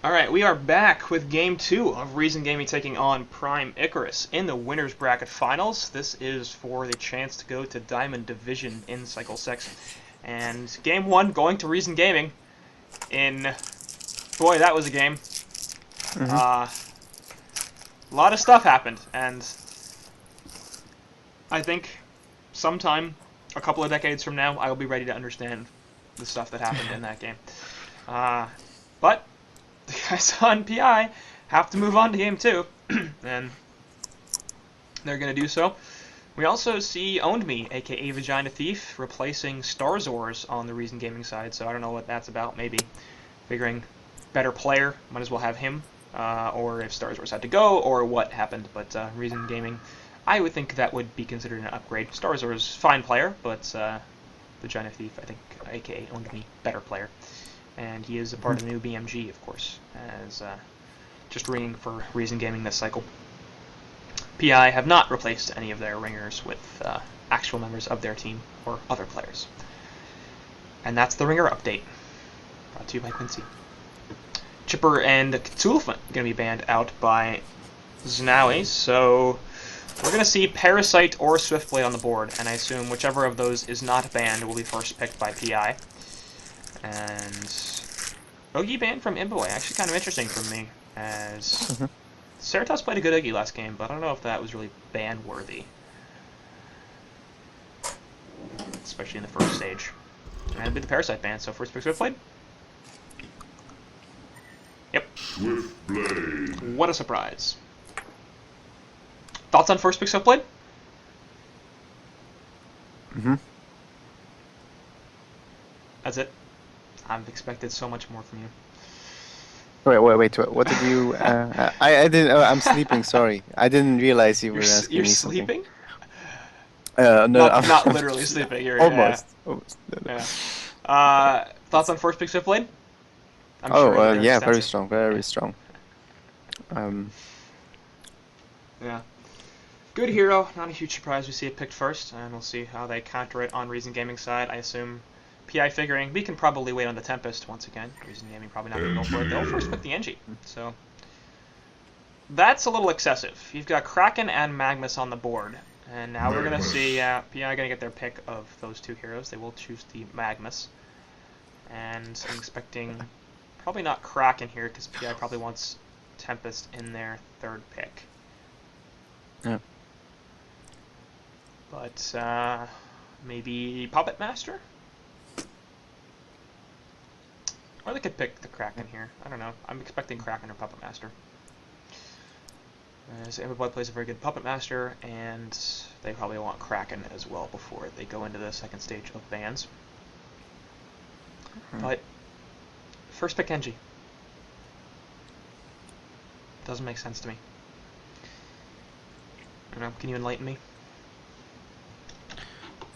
Alright, we are back with Game 2 of Reason Gaming taking on Prime Icarus in the Winners Bracket Finals. This is for the chance to go to Diamond Division in Cycle 6. And Game 1 going to Reason Gaming in... Boy, that was a game. A lot of stuff happened, and I think sometime, a couple of decades from now, I will be ready to understand the stuff that happened in that game. But the guys on PI have to move on to Game 2, and they're going to do so. We also see Owned Me, aka Vagina Thief, replacing Starzors on the Reason Gaming side, so I don't know what that's about. Maybe figuring better player, might as well have him, or if Starzors had to go, or what happened. But Reason Gaming, I would think that would be considered an upgrade. Starzors, fine player, but Vagina Thief, I think, aka Owned Me, better player. And he is a part of the new BMG, of course, as just ringing for Reason Gaming this cycle. PI have not replaced any of their ringers with actual members of their team or other players. And that's the ringer update, brought to you by Quincy. Chipper and Cthulhu are going to be banned out by Znawi, so we're going to see Parasite or Swiftblade on the board, and I assume whichever of those is not banned will be first picked by PI. And Oogie banned from Imboy, actually kind of interesting for me, as Ceratops played a good Oogie last game, but I don't know if that was really ban-worthy. Especially in the first stage. And it'll be the Parasite ban, so first pick Swiftblade. Yep. Swiftblade. What a surprise. Thoughts on first pick Swiftblade? That's it. I've expected so much more from you. Wait. What did you? I didn't. Oh, I'm sleeping. Sorry, I didn't realize you were asking me something. You're sleeping? No, not literally sleeping. You're almost. Yeah. Thoughts on first pick Swiftblade? Yeah, very strong, very strong. Yeah. Good hero. Not a huge surprise we see it picked first, and we'll see how they counter it on Reason Gaming side. I assume PI figuring we can probably wait on the Tempest once again. Reason Gaming probably not going to go for it. They'll first pick the NG. So that's a little excessive. You've got Kraken and Magnus on the board. And now we're going to see PI going to get their pick of those two heroes. They will choose the Magnus. And I'm expecting probably not Kraken here, because PI probably wants Tempest in their third pick. Yeah. But maybe Puppet Master? Or they could pick the Kraken here. I don't know. I'm expecting Kraken or Puppet Master. So Everblood plays a very good Puppet Master, and they probably want Kraken as well before they go into the second stage of bans. But first pick NG. Doesn't make sense to me. I don't know. Can you enlighten me?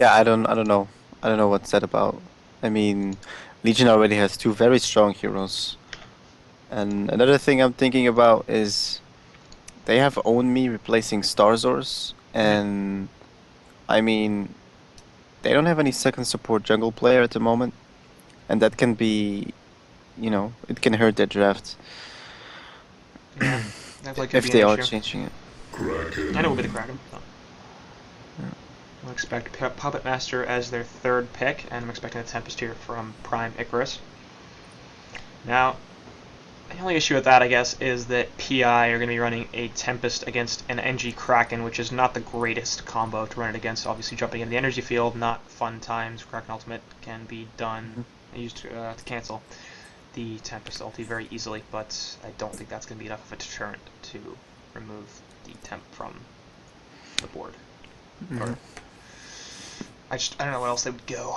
Yeah, I don't know. I don't know what's that about. I mean, Legion already has two very strong heroes. And another thing I'm thinking about is they have Own Me replacing Starzors, and I mean, they don't have any second support jungle player at the moment, and that can be, it can hurt their draft. Yeah, if they are changing it. Kraken. I know it will be the Kraken. Oh. Yeah. I'll expect Puppet Master as their third pick, and I'm expecting a Tempest here from Prime Icarus. Now, the only issue with that, I guess, is that PI are going to be running a Tempest against an NG Kraken, which is not the greatest combo to run it against. Obviously, jumping in the energy field, not fun times. Kraken Ultimate can be done, used to cancel the Tempest ulti very easily, but I don't think that's going to be enough of a deterrent to remove the Temp from the board. Or, I don't know what else they would go,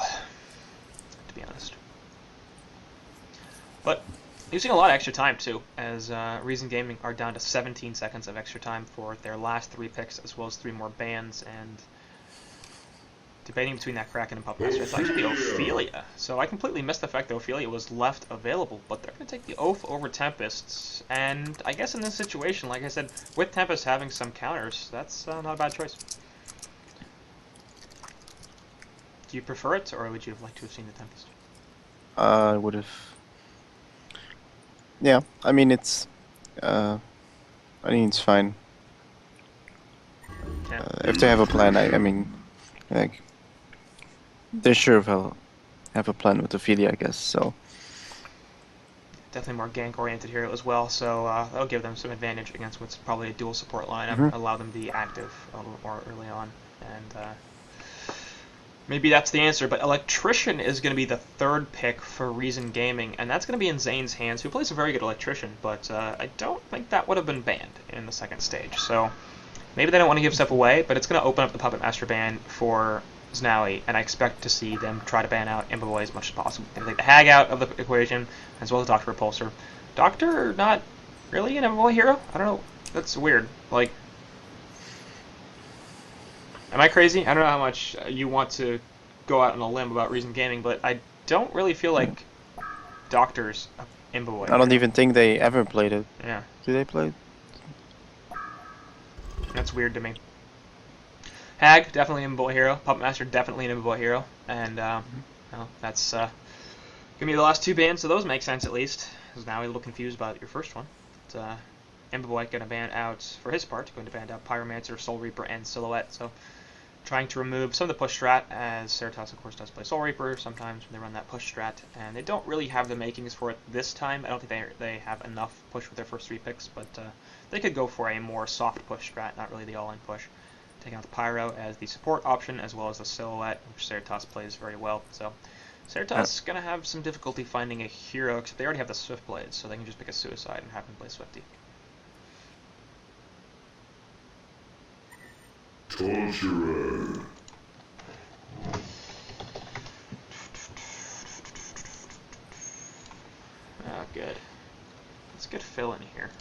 to be honest. But using a lot of extra time too, as Reason Gaming are down to 17 seconds of extra time for their last three picks, as well as 3 more bans, and debating between that Kraken and Puppet Master. It's actually Ophelia. So I completely missed the fact that Ophelia was left available, but they're going to take the Oath over Tempest, and I guess in this situation, like I said, with Tempest having some counters, that's not a bad choice. Do you prefer it, or would you have liked to have seen the Tempest? I would have Yeah, I mean it's it's fine. Yeah. If they have a plan, I mean, like they sure will have a plan with Ophelia, I guess. So Definitely more gank oriented hero as well, so that'll give them some advantage against what's probably a dual support lineup. hmm Allow them to be active a little more early on, and maybe that's the answer. But Electrician is going to be the third pick for Reason Gaming, and that's going to be in Zane's hands, who plays a very good Electrician, but I don't think that would have been banned in the second stage. So maybe they don't want to give stuff away, but it's going to open up the Puppet Master ban for Znawi, and I expect to see them try to ban out Imboboy as much as possible. They're going to take the Hag out of the equation, as well as Dr. Repulsor. Doctor, not really an Imboboy hero? I don't know. That's weird. Like, am I crazy? I don't know how much you want to go out on a limb about Reason Gaming, but I don't really feel like Doctor's Imboboy I don't hero. even think they ever played it. Yeah, Do they play it? that's weird to me. Hag, definitely an Imboboy hero. Puppet Master, definitely an Imboboy hero. And, well, that's gonna be the last two bans, so those make sense at least. Because now we're a little confused about your first one. But, Imboboy gonna ban out, for his part, going to ban out Pyromancer, Soul Reaper, and Silhouette. So, trying to remove some of the push strat, as Ceratops, of course, does play Soul Reaper sometimes when they run that push strat. And they don't really have the makings for it this time. I don't think they have enough push with their first three picks, but they could go for a more soft push strat, not really the all-in push. Taking out the Pyro as the support option, as well as the Silhouette, which Ceratops plays very well. So Ceratops is going to have some difficulty finding a hero, except they already have the Swift Blades, so they can just pick a Suicide and have him play Swifty. Torturer. Oh, good. Let's get Phil in here.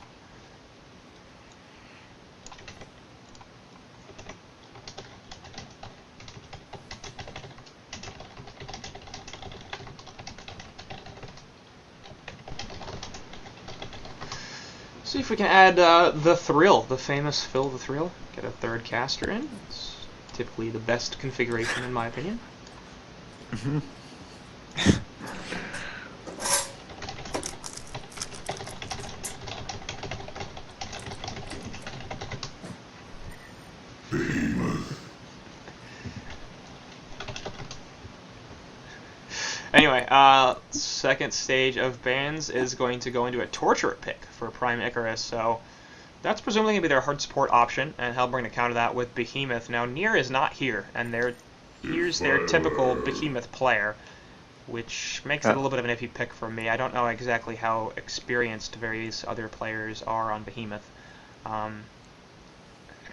See if we can add the Thrill, the famous Phil the Thrill. Get a third caster in. It's typically the best configuration in my opinion. Anyway, second stage of bans is going to go into a Torturer pick for Prime Icarus, so that's presumably going to be their hard support option, and Hellborn going to counter that with Behemoth. Now, Nier is not here, and here's their typical Behemoth player, which makes it a little bit of an iffy pick for me. I don't know exactly how experienced various other players are on Behemoth.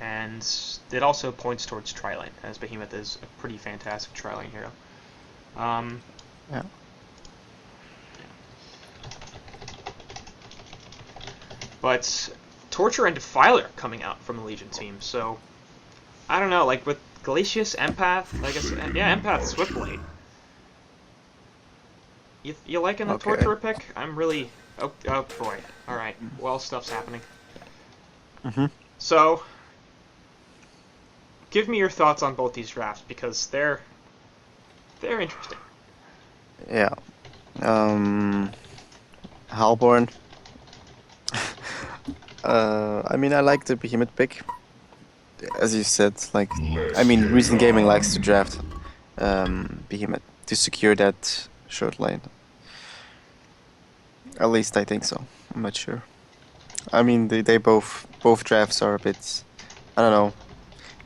And it also points towards Tri-Lane, as Behemoth is a pretty fantastic Tri-Lane hero. Yeah. But Torture and Defiler coming out from the Legion team, so I don't know, like with Glacius, Empath, I guess, yeah, Empath, Swiftblade. You liking the Okay. Torturer pick? I'm really, oh boy, alright, well, stuff's happening. So, give me your thoughts on both these drafts, because they're interesting. Yeah. Halborn. I mean, I like the Behemoth pick. As you said, like, I mean, Reason Gaming likes to draft Behemoth to secure that short lane. At least I think so. I'm not sure. I mean, they both drafts are a bit, I don't know.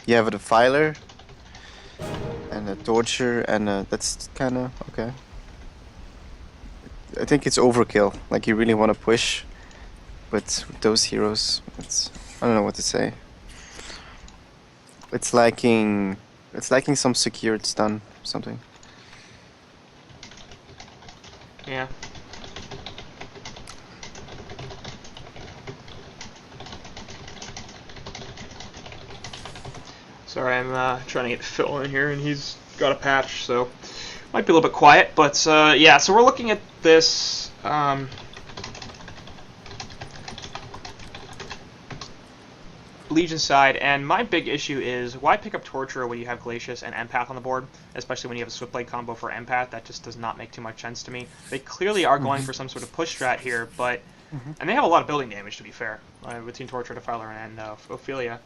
You have a Defiler and a Torture, and that's kind of okay. I think it's overkill. Like, you really want to push, but with those heroes, I don't know what to say. It's lacking some secured stun, something. Yeah. Sorry, I'm trying to get Phil in here, and he's got a patch, so might be a little bit quiet. But yeah, so we're looking at this. Legion side, and my big issue is why pick up Torturer when you have Glacius and Empath on the board, especially when you have a Swiftblade combo for Empath. That just does not make too much sense to me. They clearly are going for some sort of push strat here, but And they have a lot of building damage, to be fair, between Torture, Defiler, and Ophelia.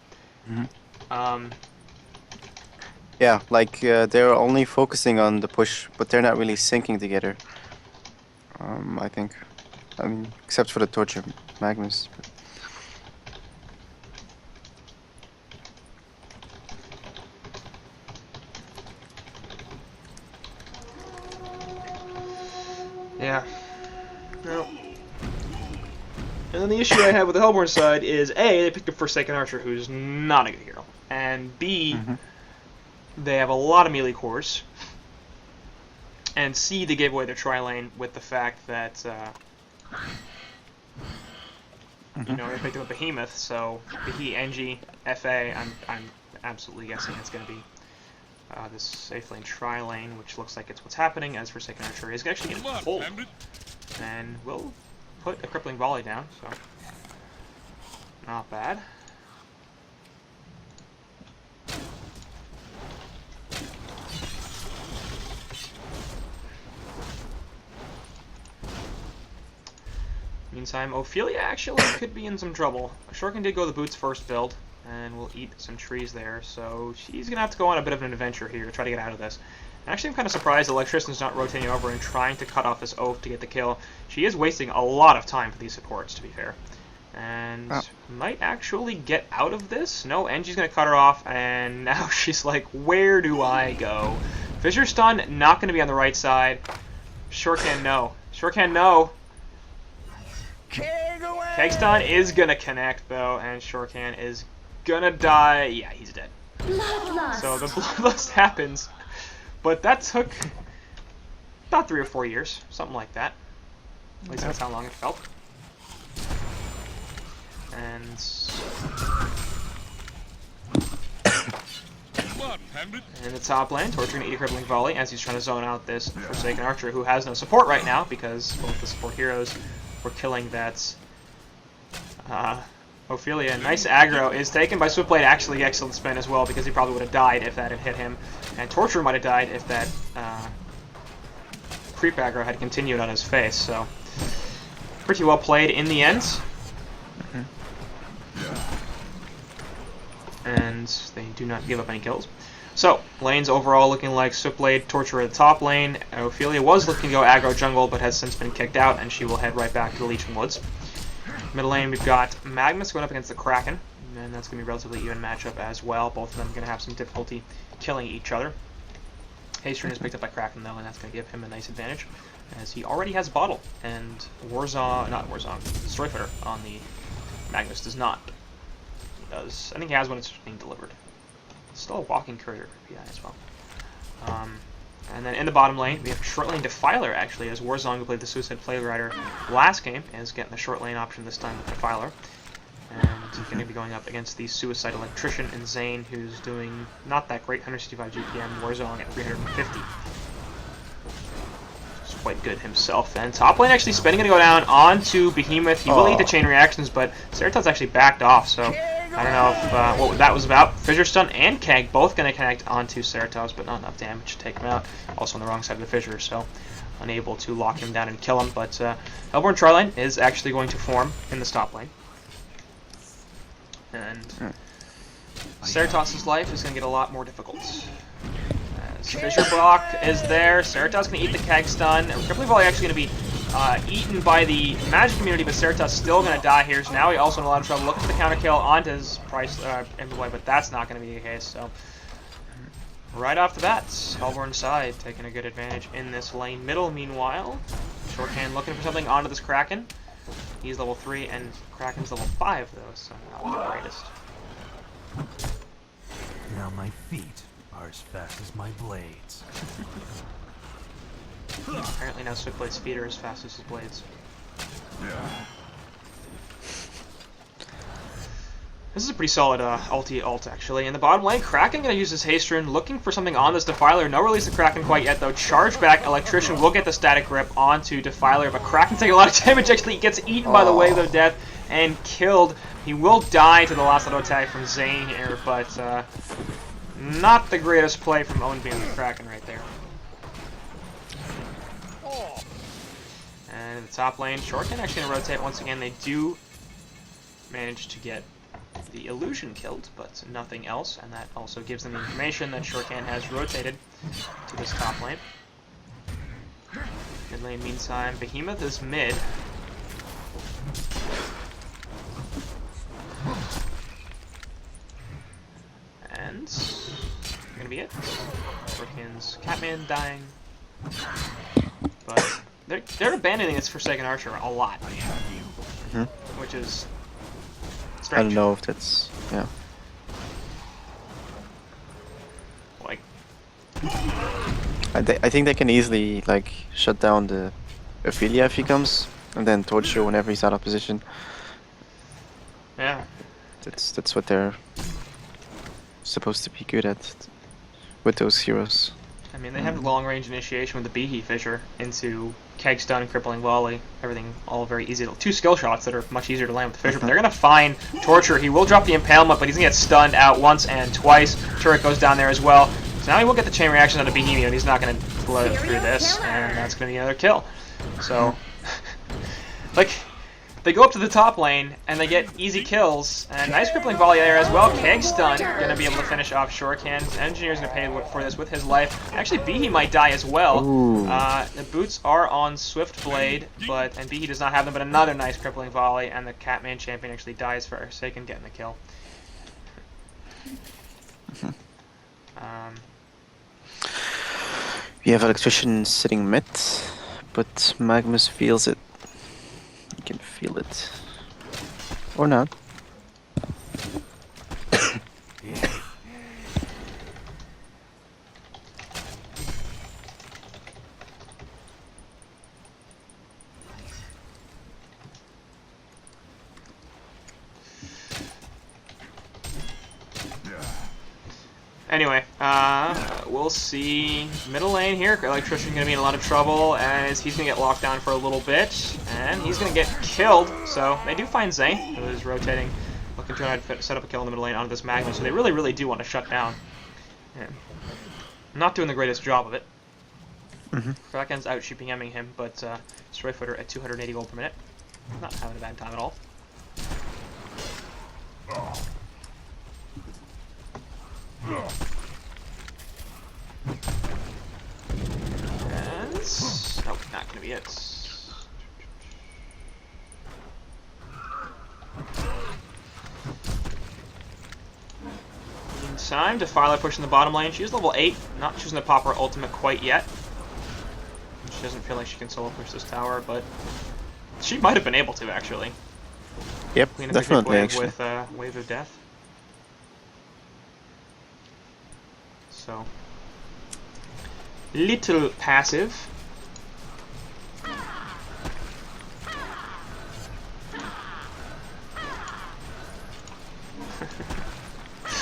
Yeah, like they're only focusing on the push, but they're not really syncing together. I think. I mean, except for the Torture Magnus. Yeah. No. And then the issue I have with the Hellborn side is A, they picked a Forsaken Archer who's not a good hero, and B, they have a lot of melee cores, and C, they gave away their tri-lane with the fact that you know, they picked up a Behemoth, so NG, FA, I'm absolutely guessing it's going to be this safe lane tri-lane, which looks like it's what's happening, as Forsaken Archer is actually getting pulled. And we'll put a crippling volley down, so not bad. Meantime, Ophelia actually could be in some trouble. Shorkin did go the boots first build, and we'll eat some trees there, so she's going to have to go on a bit of an adventure here to try to get out of this. Actually, I'm kind of surprised Electrician's not rotating over and trying to cut off this oath to get the kill. She is wasting a lot of time for these supports, to be fair. And might actually get out of this. No, NG's going to cut her off, and now she's like, where do I go? Fissure Stun, not going to be on the right side. Shortcan, no. Shortcan, no. Keg Stun is going to connect, though, and Shortcan is going to die. Yeah, he's dead. Bloodlust. So the Bloodlust happens. But that took about 3 or 4 years, something like that. At least that's how long it felt. And in the top lane, Torture gonna eat a crippling volley as he's trying to zone out this Forsaken Archer who has no support right now because both the support heroes were killing that Ophelia. Nice aggro is taken by Swiftblade. Actually, excellent spin as well because he probably would have died if that had hit him. And Torture might have died if that creep aggro had continued on his face. So, pretty well played in the end. And they do not give up any kills. So, lanes overall looking like Swiftblade, Torture at the top lane. Ophelia was looking to go aggro jungle, but has since been kicked out, and she will head right back to the Legion Woods. Middle lane, we've got Magnus going up against the Kraken, and that's going to be a relatively even matchup as well. Both of them are going to have some difficulty killing each other. Haystream is picked up by Kraken, though, and that's going to give him a nice advantage, as he already has Bottle, and Storyfighter on the Magnus does not. He does. I think he has when it's being delivered. Still a walking courier for PI as well. And then in the bottom lane, we have short lane Defiler, actually, as Warzone, who played the Suicide Playrider last game, is getting the short lane option this time with Defiler. And he's going to be going up against the Suicide Electrician and Zane, who's doing not that great, 165 GPM, Warzone at 350. He's quite good himself. And top lane actually spinning going to go down onto Behemoth. He will eat the chain reactions, but Cerato's actually backed off, so I don't know if what that was about. Fissure Stun and Keg both going to connect onto Cerato's, but not enough damage to take him out. Also on the wrong side of the fissure, so unable to lock him down and kill him. But Hellborn tri-lane is actually going to form in the top lane. And Cerato's life is going to get a lot more difficult. As Fissure Block is there, Cerato's going to eat the Keg Stun. Crippling Volley actually going to be eaten by the magic community, but Cerato's still going to die here. So now he also in a lot of trouble. Looking for the counter kill onto his price envoy, but that's not going to be the case. So right off the bat, Hellborn side taking a good advantage in this lane. Middle, meanwhile, Shorthand looking for something onto this Kraken. He's level 3 and Kraken's level 5 though, so not the greatest. Now my feet are as fast as my blades. Apparently now Swiftblade's feet are as fast as his blades. This is a pretty solid ult actually. In the bottom lane, Kraken gonna use his haste rune, looking for something on this Defiler. No release of Kraken quite yet though. Charge back, Electrician will get the static grip onto Defiler, but Kraken's taking a lot of damage. Actually, he gets eaten by the Wave of Death and killed. He will die to the last auto attack from Zane here, but not the greatest play from Owen being the Kraken right there. And in the top lane, Shortcan actually going to rotate once again. They do manage to get the illusion killed, but nothing else, and that also gives them the information that Shortcan has rotated to this top lane. Mid lane, meantime, Behemoth is mid. And that's gonna be it. Shortcan's Catman dying, but they're abandoning this Forsaken Archer a lot, which is strange. I don't know if that's yeah. Like, I think they can easily like shut down the Ophelia if he comes, and then torture whenever he's out of position. yeah. That's what they're supposed to be good at with those heroes. I mean, they have long range initiation with the Behe Fissure into Keg Stun and Crippling Volley. Everything all very easy. Two skill shots that are much easier to land with the Fissure, but they're going to find Torture. He will drop the Impalement, but he's going to get stunned out once and twice. Turret goes down there as well. So now he will get the chain reaction on the Behemoth, and he's not going to blow through this, and that's going to be another kill. So, like, they go up to the top lane, and they get easy kills, and nice Crippling Volley there as well. Keg Stun, going to be able to finish off Shortcan. Engineer's going to pay for this with his life. Actually, Behe might die as well. The boots are on Swift Blade, and Behe does not have them, but another nice Crippling Volley, and the Catman champion actually dies for Forsaken getting the kill. We have Electrician sitting mid, but Magnus feels it. You can feel it. Or not. Anyway, we'll see middle lane here. Electrician going to be in a lot of trouble as he's going to get locked down for a little bit, and he's going to get killed. So they do find Zane, who is rotating, looking to set up a kill in the middle lane onto this Magnus. So they really, really do want to shut down. And not doing the greatest job of it. Kraken's out GPMing him, but Strayfooter at 280 gold per minute. Not having a bad time at all. And nope, not gonna be it. Meantime, Defiler pushing the bottom lane. She's level 8, not choosing to pop her ultimate quite yet. She doesn't feel like she can solo push this tower, but she might have been able to actually. Yep, Clean up a good definitely wave actually. with Wave of Death. So, little passive.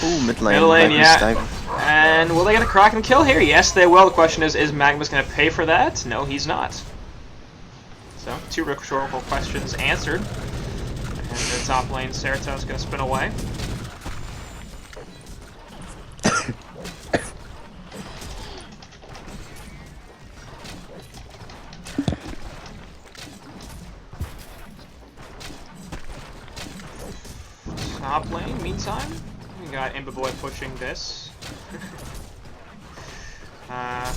Ooh, mid lane. Middle lane, Magnus yeah. diving. And will they get a Kraken kill here? Yes, they will. The question is Magnus going to pay for that? No, he's not. So, two rhetorical questions answered. And the top lane, Cerato's going to spin away. Top lane, meantime, we got Imba Boy pushing this.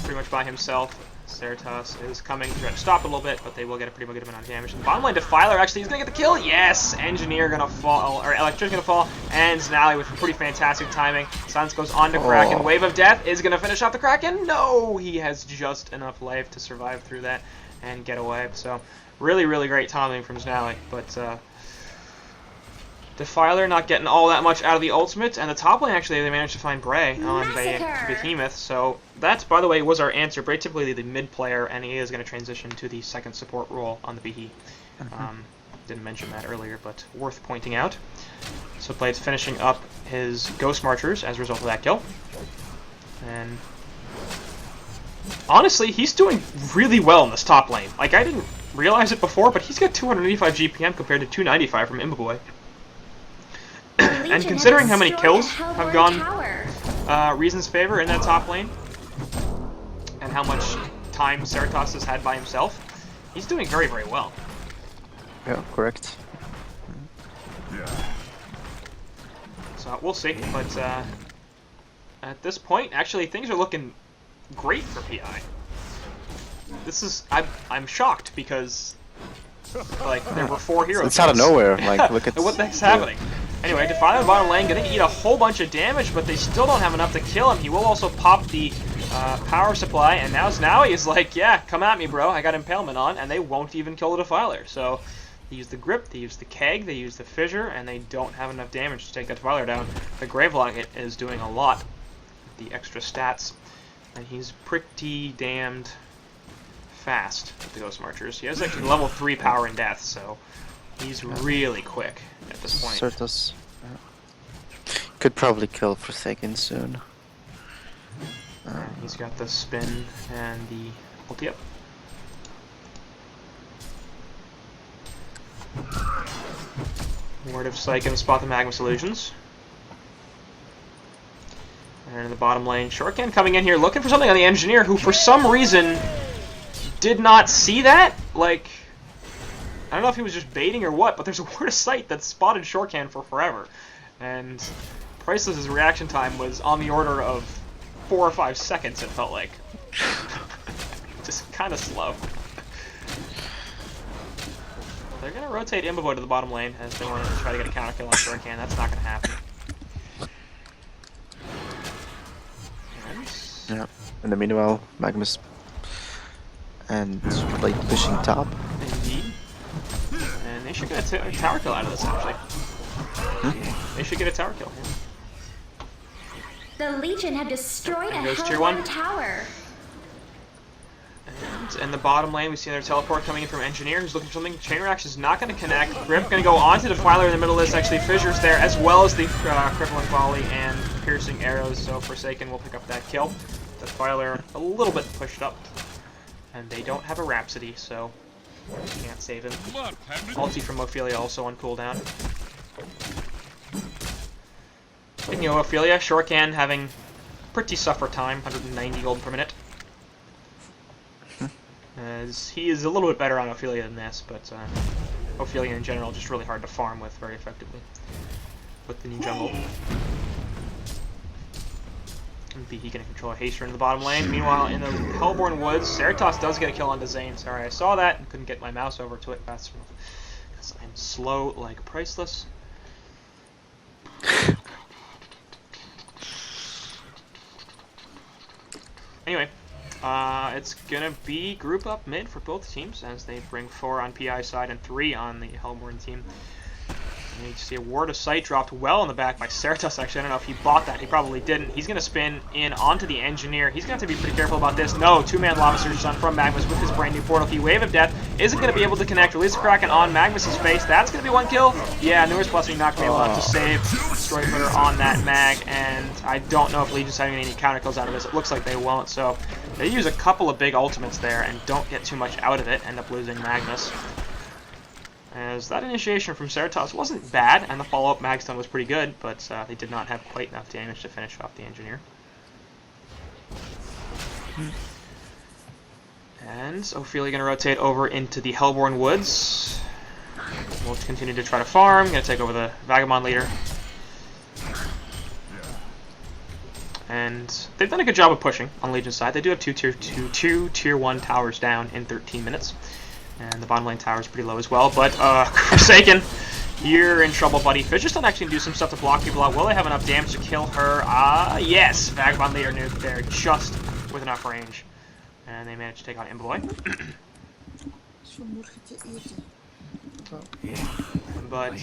Pretty much by himself. Ceratos is coming to try to stop it a little bit, but they will get a pretty good amount of damage. And bottom lane, Defiler actually is going to get the kill. Yes! Engineer going to fall, or Electrician going to fall, and Znally with pretty fantastic timing. Silence goes on to Kraken. Wave of Death is going to finish off the Kraken. No! He has just enough life to survive through that and get away. So, really, really great timing from Znally, but Defiler not getting all that much out of the ultimate, and the top lane actually they managed to find Bray on Behemoth. So that, by the way, was our answer. Bray typically the mid player, and he is going to transition to the second support role on the Behe. Didn't mention that earlier, but worth pointing out. So Blade's finishing up his Ghost Marchers as a result of that kill. And honestly, he's doing really well in this top lane. Like, I didn't realize it before, but he's got 285 GPM compared to 295 from Imba Boy. And considering how many kills have gone Reason's favor in that top lane, and how much time Ceratos has had by himself, He's doing very, very well. Yeah, correct. So we'll see, but at this point, actually, things are looking great for PI. This is I'm shocked because like there were 4 heroes. It's out of nowhere. Like, look at what the heck's happening. Anyway, Defiler in the bottom lane, gonna eat a whole bunch of damage, but they still don't have enough to kill him. He will also pop the power supply, and now he's like, yeah, come at me, bro. I got impalement on, and they won't even kill the Defiler. So they use the grip, they use the keg, they use the fissure, and they don't have enough damage to take that Defiler down. The Grave Locket is doing a lot with the extra stats, and he's pretty damned fast with the Ghost Marchers. He has actually level 3 power and death, so he's really quick at this point. Certus could probably kill Forsaken soon. He's got the spin and the ulti up. Word of Psych and spot the Magma Illusions. And in the bottom lane, Shortcan coming in here looking for something on the Engineer, who for some reason did not see that. Like, I don't know if he was just baiting or what, but there's a Word of Sight that spotted Shortcan for forever. And Priceless's reaction time was on the order of 4 or 5 seconds, it felt like. Just kind of slow. They're going to rotate Imboboy to the bottom lane as they want to try to get a counter kill on Shuriken. That's not going to happen. Yeah. In the meanwhile, Magnus and like pushing top. Indeed. And they should get a tower kill out of this, actually. They should get a tower kill here. The Legion have destroyed a goes tier 1. Hellborn tower. And in the bottom lane, we see another teleport coming in from Engineer, who's looking for something. Chain Reaction is not going to connect. Grip going to go onto Defiler in the middle of this. Actually, Fissure's there, as well as the Crippling Volley and Piercing Arrows, so Forsaken will pick up that kill. Defiler a little bit pushed up. And they don't have a Rhapsody, so can't save him. Ulti from Ophelia also on cooldown. Speaking of Ophelia, Shortcan having pretty suffer time, 190 gold per minute. As he is a little bit better on Ophelia than this, but Ophelia in general just really hard to farm with very effectively with the new jungle. And he can control a Haster in the bottom lane. Meanwhile, in the Hellborn Woods, Ceratoss does get a kill onto Zane. Sorry, I saw that and couldn't get my mouse over to it fast enough because I'm slow like Priceless. Anyway, it's gonna be group up mid for both teams as they bring 4 on PI side and 3 on the Hellborn team. And you see a Word of Sight dropped well in the back by Ceratoss. Actually, I don't know if he bought that. He probably didn't. He's gonna spin in onto the Engineer. He's gonna have to be pretty careful about this. No, 2-man Lava Surge Sun from Magnus with his brand new portal key. Wave of Death isn't gonna be able to connect. Release the Kraken on Magnus's face. That's gonna be 1 kill. Yeah, Numerous Blessing not gonna be able to save Destroy Footer on that mag, and I don't know if Legion's having any counter kills out of this. It looks like they won't, so they use a couple of big ultimates there and don't get too much out of it, end up losing Magnus. As that initiation from Ceratoss wasn't bad, and the follow-up mag stun was pretty good, but they did not have quite enough damage to finish off the Engineer. And Ophelia going to rotate over into the Hellborn Woods. We'll continue to try to farm. Going to take over the Vagabond leader. And they've done a good job of pushing on Legion's side. They do have two tier 1 towers down in 13 minutes. And the bottom lane tower is pretty low as well. But Forsaken, you're in trouble, buddy. Fisher's still actually do some stuff to block people out. Will they have enough damage to kill her? Yes! Vagabond leader nuke there, just with enough range. And they managed to take on Imboboy. But is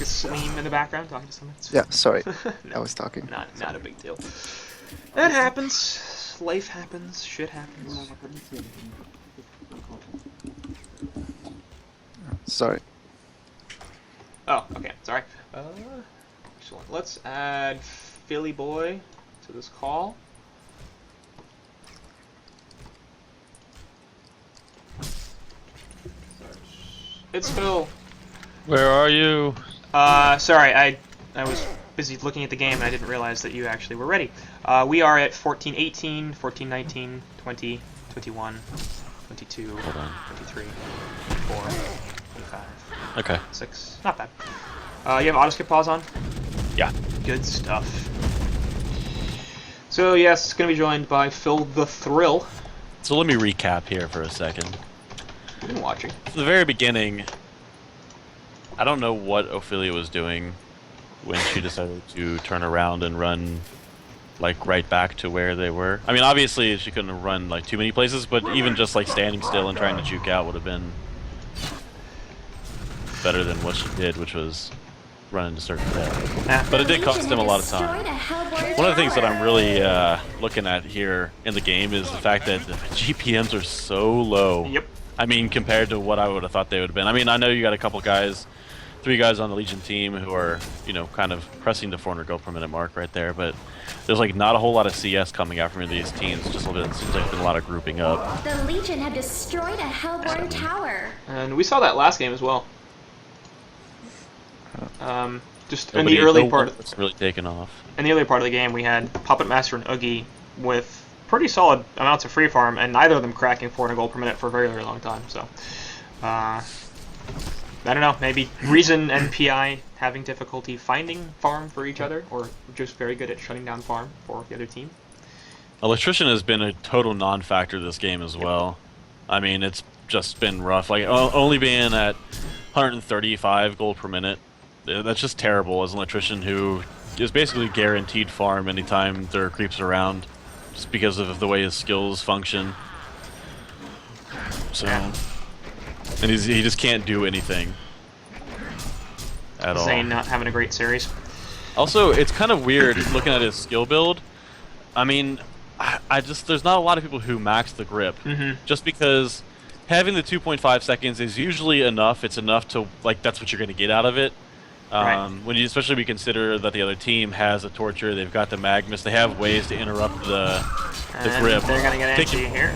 Sleem in the background talking to someone? Yeah, sorry. No, I was talking. Not a big deal. That happens. Life happens. Shit happens. Sorry. Oh, okay. Sorry. Excellent. Let's add Philly Boy to this call. It's Phil. Where are you? Sorry, I was busy looking at the game and I didn't realize that you actually were ready. We are at 14-18, 14-19, 20, 21, 22, Hold on. 23, 24, 25, Okay. 6. Not bad. You have auto skip pause on? Yeah. Good stuff. So yes, it's going to be joined by Phil the Thrill. So let me recap here for a second. You've been watching. At the very beginning, I don't know what Ophelia was doing when she decided to turn around and run like right back to where they were. I mean, obviously she couldn't have run like too many places, but even just like standing still and trying to juke out would have been better than what she did, which was run into certain death. But it did cost them a lot of time. One of the things that I'm really looking at here in the game is the fact that the GPMs are so low. Yep. I mean, compared to what I would have thought they would have been. I mean, I know you got a couple guys, 3 guys on the Legion team who are, you know, kind of pressing the 400 gold per minute mark right there, but there's like not a whole lot of CS coming out from these teams. Just a little bit, it seems like there's been a lot of grouping up. The Legion have destroyed a Hellborn tower. And we saw that last game as well. Just in the early part. It's really taken off. In the early part of the game, we had Puppet Master and Oogie with pretty solid amounts of free farm, and neither of them cracking 400 gold per minute for a very, very long time. So, I don't know. Maybe Reason and PI having difficulty finding farm for each other, or just very good at shutting down farm for the other team. Electrician has been a total non-factor this game as well. I mean, it's just been rough. Like only being at 135 gold per minute. That's just terrible as an electrician who is basically guaranteed farm anytime there are creeps around, just because of the way his skills function. So, and he just can't do anything at all. Zane not having a great series. Also, it's kind of weird looking at his skill build. I mean, I just there's not a lot of people who max the grip, just because having the 2.5 seconds is usually enough. It's enough to like that's what you're going to get out of it. When you especially we consider that the other team has a torture, they've got the Magnus, they have ways to interrupt the grip. They're gonna get antsy here.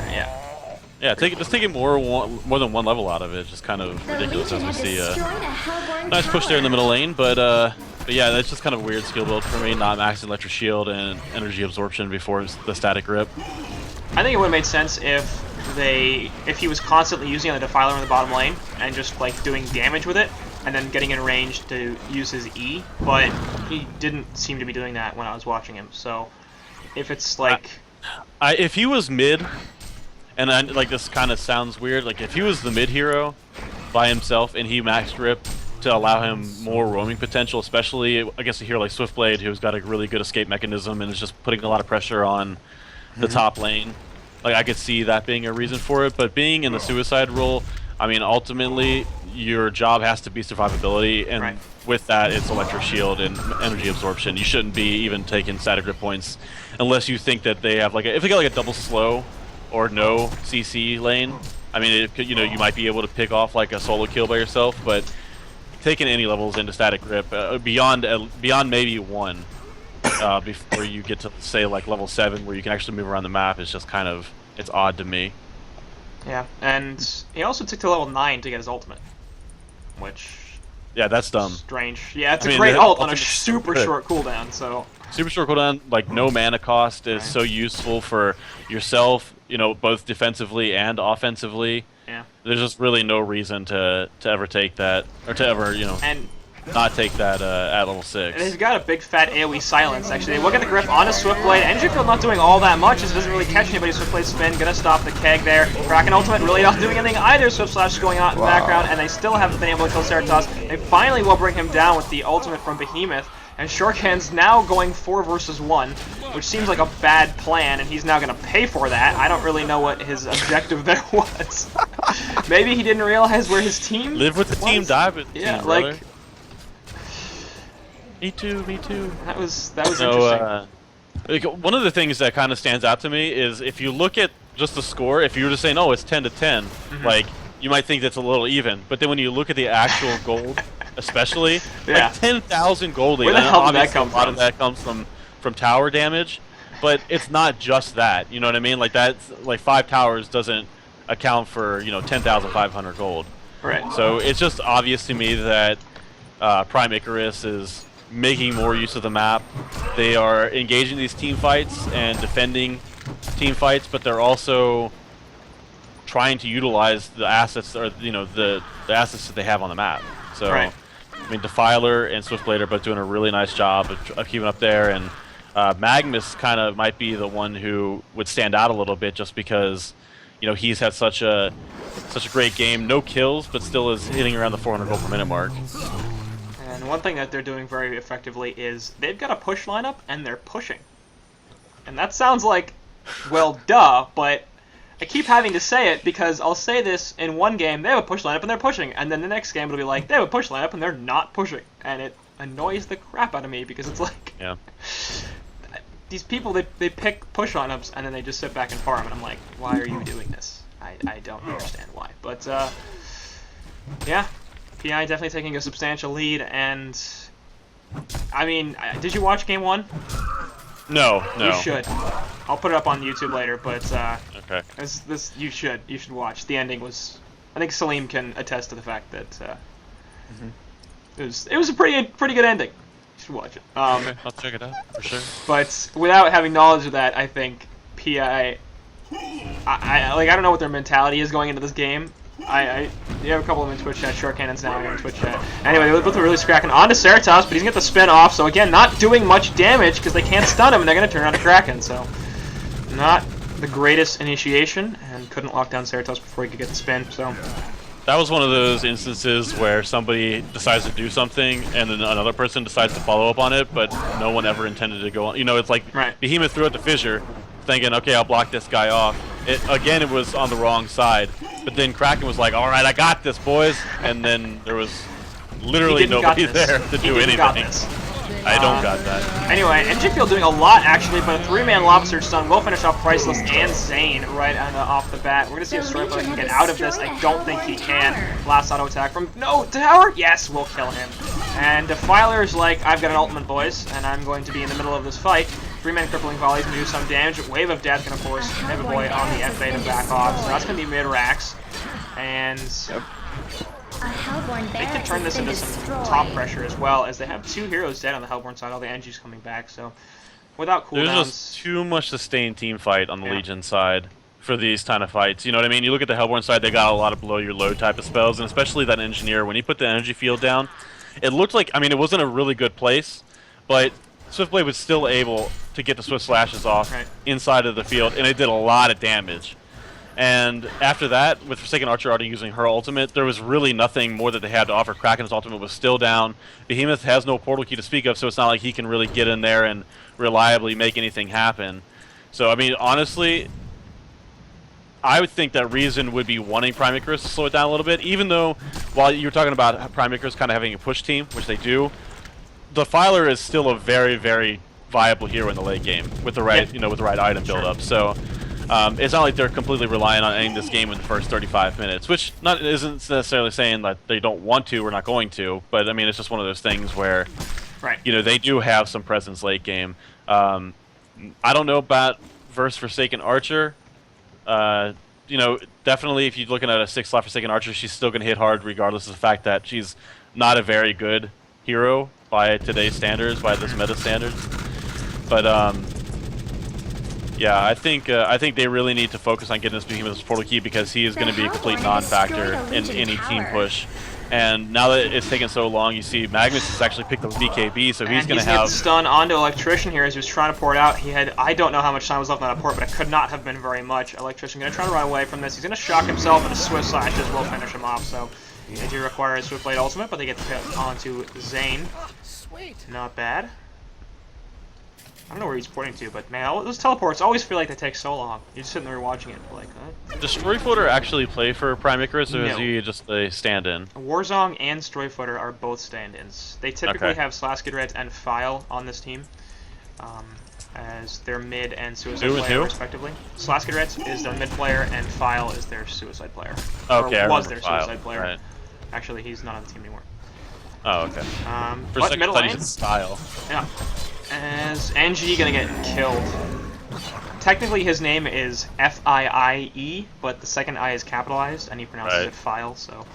Yeah. Just taking more than one level out of it, just kind of ridiculous as we see a nice push there in the middle lane. But yeah, that's just kind of a weird skill build for me, not maxing electric shield and energy absorption before the static grip. I think it would have made sense if he was constantly using the Defiler in the bottom lane and just like doing damage with it, and then getting in range to use his E, but he didn't seem to be doing that when I was watching him. So if it's like, if he was mid, and like this kind of sounds weird, like if he was the mid hero by himself and he maxed grip to allow him more roaming potential, especially against a hero like Swiftblade who's got a really good escape mechanism and is just putting a lot of pressure on the top lane, like I could see that being a reason for it. But being in the suicide role, I mean, ultimately your job has to be survivability, and with that it's electric shield and energy absorption. You shouldn't be even taking static grip points unless you think that they have like if they got like a double slow or no CC lane. I mean, it could, you know, you might be able to pick off like a solo kill by yourself, but taking any levels into static grip beyond maybe 1 before you get to say like level 7 where you can actually move around the map is just kind of, it's odd to me. Yeah, and he also took to level 9 to get his ultimate, which that's dumb. Strange. Yeah, it's a great ult on a super short cooldown. So super short cooldown, like no mana cost, is so useful for yourself, you know, both defensively and offensively. Yeah. There's just really no reason to ever take that, or to ever, you know, not take that at level 6. And he's got a big fat AoE silence, actually. Look at the grip on a Swiftblade. Energy Field not doing all that much. This doesn't really catch anybody. Swiftblade spin, gonna stop the keg there. Kraken ultimate really not doing anything either. Swift Slash is going on in the background, and they still haven't been able to kill Ceratops. They finally will bring him down with the ultimate from Behemoth. And Shorthand's now going 4 versus 1, which seems like a bad plan, and he's now going to pay for that. I don't really know what his objective there was. Maybe he didn't realize where his team live with the team, die with the team, brother. Like, me too. That was interesting. Like, one of the things that kind of stands out to me is if you look at just the score, if you were to say, no, it's 10-10, like, you might think that's a little even. But then when you look at the actual gold, especially, like 10,000 gold lead. Where the hell did that come from? A lot of that comes from tower damage, but it's not just that. You know what I mean? Like that's like 5 towers doesn't account for, you know, 10,500 gold. Right. So it's just obvious to me that Prime Icarus is making more use of the map. They are engaging these team fights and defending team fights, but they're also trying to utilize the assets, or the assets that they have on the map. So, Right. I mean, Defiler and Swiftblade are both doing a really nice job of keeping up there, and Magnus kind of might be the one who would stand out a little bit just because, he's had such a great game, no kills, but still is hitting around the 400 goal per minute mark. And one thing that they're doing very effectively is they've got a push lineup and they're pushing. And that sounds like, well, duh, but I keep having to say it because I'll say this in one game, they have a push lineup and they're pushing, and then the next game it'll be like, they have a push lineup and they're not pushing. And it annoys the crap out of me because it's like, Yeah. these people, they pick push lineups and then they just sit back and farm, and I'm like, why are you doing this? I don't understand why. But, yeah, PI definitely taking a substantial lead, and, I mean, did you watch Game 1? No. You should. I'll put it up on YouTube later, but Okay. you should watch. The ending was, I think Salim can attest to the fact that it was a pretty good ending. You should watch it. Okay, I'll check it out for sure. But without having knowledge of that, I think PI, I don't know what their mentality is going into this game. You have a couple of them in Twitch chat. Short Cannon's now in Twitch chat. Anyway, they both are really scracking onto Ceratops, but he's gonna get the spin off. So again, not doing much damage because they can't stun him, and they're gonna turn on to Kraken. So not the greatest initiation, and couldn't lock down Ceratops before he could get the spin. So That was one of those instances where somebody decides to do something and then another person decides to follow up on it, but no one ever intended to go on. It's like Behemoth threw out the fissure, thinking, okay, I'll block this guy off. It was on the wrong side, but then Kraken was like, all right, I got this, boys, and then there was literally nobody there to do anything. I don't got that. Anyway, NGField doing a lot, actually, but a 3-man Lobster Stun will finish off Priceless and Zane right off the bat. We're going to see if Storyboy can get out of this. I don't think he can. Last auto attack from... No, Tower? Yes, we'll kill him. And Defiler's like, I've got an ultimate, boys, and I'm going to be in the middle of this fight. 3-man Crippling Volley's going to do some damage. Wave of Death going to force Neverboy on the F8 to back off. So that's going to be mid-racks. And... They could turn this into some top pressure as well, as they have 2 heroes dead on the Hellborn side, all the NG's coming back, so without cooldowns... There's just too much sustained team fight on the Legion side for these kind of fights. You know what I mean? You look at the Hellborn side, they got a lot of below your load type of spells, and especially that Engineer, when he put the energy field down, it looked like, it wasn't a really good place, but Swiftblade was still able to get the Swift Slashes off inside of the field, and it did a lot of damage. And after that, with Forsaken Archer already using her ultimate, there was really nothing more that they had to offer. Kraken's ultimate was still down. Behemoth has no portal key to speak of, so it's not like he can really get in there and reliably make anything happen. So, honestly, I would think that Reason would be wanting Prime Icarus to slow it down a little bit, even though, while you were talking about Prime Icarus kind of having a push team, which they do, Defiler is still a very, very viable hero in the late game with the right, with the right item build-up. So... it's not like they're completely relying on ending this game in the first 35 minutes, which isn't necessarily saying that they don't want to or not going to, but it's just one of those things where, they do have some presence late game. I don't know about versus Forsaken Archer. Definitely if you're looking at a 6-slot Forsaken Archer, she's still going to hit hard regardless of the fact that she's not a very good hero by today's standards, by this meta standards. But, yeah, I think they really need to focus on getting this Behemoth's portal key because he is going to be a complete non-factor in any team push. And now that it's taken so long, you see Magnus has actually picked up BKB, so he's going to have... stun onto Electrician here as he was trying to pour it out. He had, I don't know how much time was left on that port, but it could not have been very much. Electrician going to try to run away from this. He's going to shock himself, and a Swift Slashes will finish him off. So they do require a Swift Blade ultimate, but they get the hit onto Zane. Not bad. I don't know where he's pointing to, but man, those teleports always feel like they take so long. You're just sitting there watching it, like, Does Storyfooter actually play for Prime Icarus, or is he just a stand-in? Warzong and Storyfooter are both stand-ins. They typically have Slaskid Reds and File on this team, as their mid and suicide player, respectively. Slaskid Reds is their mid player, and File is their suicide player. Okay, or was their File. Suicide player. Right. Actually, he's not on the team anymore. Oh, okay. For a second, I thought he said Style. Yeah. As NG gonna get killed. Technically his name is F-I-I-E, but the second I is capitalized, and he pronounces it File, so...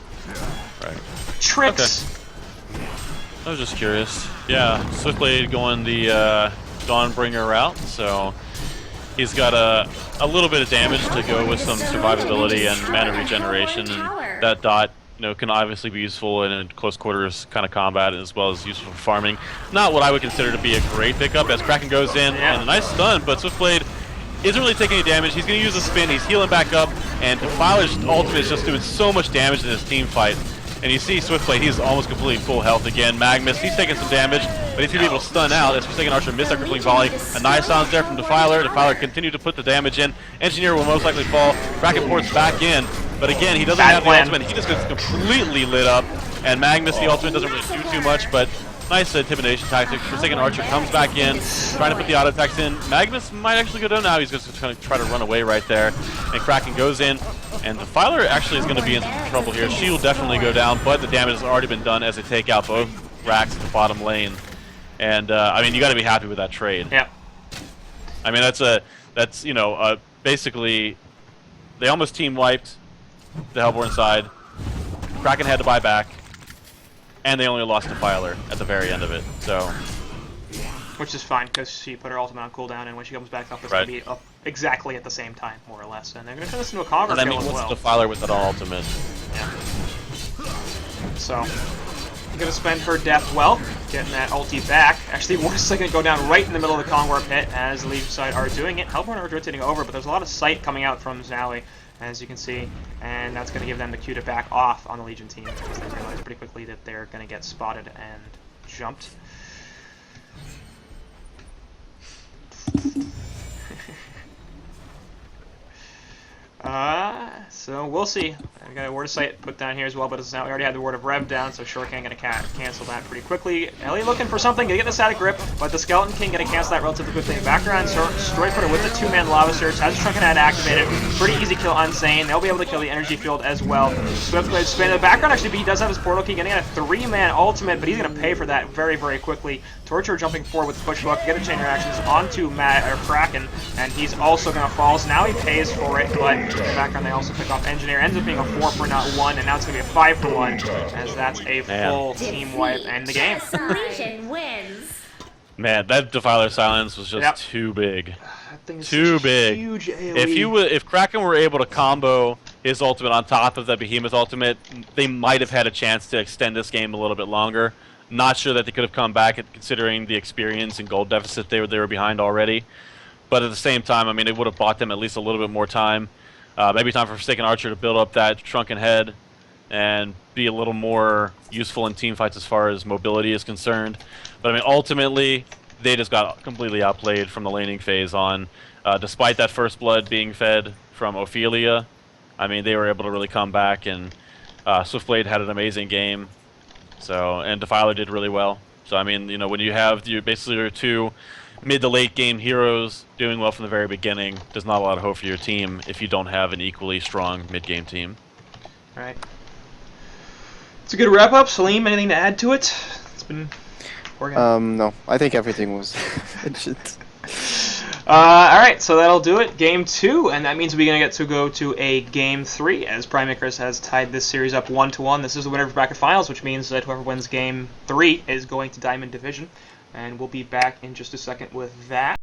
Tricks! Okay. I was just curious. Yeah, Swiftblade going the Dawnbringer route, so... He's got a little bit of damage to go with some survivability and mana regeneration, and that dot, can obviously be useful in close quarters kind of combat as well as useful for farming. Not what I would consider to be a great pickup as Kraken goes in and a nice stun, but Swiftblade isn't really taking any damage. He's going to use a spin, he's healing back up, and Defiler's ultimate is just doing so much damage in this team fight. And you see Swiftblade, he's almost completely full health again. Magnus, he's taking some damage, but he's going to be able to stun out as Forsaken Archer missed that crippling volley. A nice sounds there from Defiler. Defiler continued to put the damage in. Engineer will most likely fall. Kraken ports back in, but again, he doesn't have the ultimate. He just gets completely lit up. And Magnus, the ultimate doesn't really do too much, but nice intimidation tactic. Forsaken Archer comes back in, trying to put the auto attacks in. Magnus might actually go down now. He's just going to try to run away right there. And Kraken goes in. And Defiler actually is going to be in some trouble here. She will definitely go down, but the damage has already been done as they take out both racks in the bottom lane. And I mean, you got to be happy with that trade. Yeah. I mean, that's basically they almost team wiped the Hellborn side. Kraken had to buy back, and they only lost Defiler at the very end of it. So. Which is fine, because she put her ultimate on cooldown, and when she comes back up, it's going to be up exactly at the same time, more or less. And they're going to turn this into a conquer kill as well. What's Defiler with that ultimate? Yeah. So, going to spend her death well, getting that ulti back. Actually, War's going to go down right in the middle of the Conquer pit, as the Legion side are doing it. Hellborn are rotating over, but there's a lot of sight coming out from Zowie, as you can see, and that's going to give them the cue to back off on the Legion team, because they realize pretty quickly that they're going to get spotted and jumped. So we'll see. I got a word of sight put down here as well, but it's not, we already had the word of rev down, so Short King gonna cancel that pretty quickly. Ellie looking for something to get this out of grip, but the Skeleton King gonna cancel that relatively quickly. Background Storyfooter with the 2-man Lava Surge has Shrunken Head activated. Pretty easy kill on Zane. They'll be able to kill the energy field as well. Swiftblade spin in the babackground. Actually, he does have his Portal Key, getting a 3-man ultimate, but he's gonna pay for that very, very quickly. Torture jumping forward with the push hook, get a chain reactions onto Kraken, and he's also gonna fall. So now he pays for it, but in the background they also pick off Engineer. Ends up being a 4 for not 1, and now it's going to be a 5 for 1, as that's a full team wipe and the game. Legion wins. Man, that Defiler silence was just too big. That thing is too big. Huge AoE. If Kraken were able to combo his ultimate on top of that Behemoth ultimate, they might have had a chance to extend this game a little bit longer. Not sure that they could have come back, considering the experience and gold deficit they were behind already. But at the same time, I mean, it would have bought them at least a little bit more time. Maybe time for Forsaken Archer to build up that Shrunken Head and be a little more useful in team fights as far as mobility is concerned. But I mean, ultimately, they just got completely outplayed from the laning phase on. Despite that first blood being fed from Ophelia, I mean, they were able to really come back, and Swiftblade had an amazing game. So, and Defiler did really well. So I mean, when you have basically your two mid to late game heroes doing well from the very beginning, there's not a lot of hope for your team if you don't have an equally strong mid game team. All right. It's a good wrap up. Salim, anything to add to it? It's been working. No, I think everything was mentioned. All right, so that'll do it. Game 2, and that means we're gonna get to go to a Game 3, as Prime Icarus has tied this series up 1-1. This is the winner of bracket finals, which means that whoever wins Game 3 is going to Diamond Division, and we'll be back in just a second with that.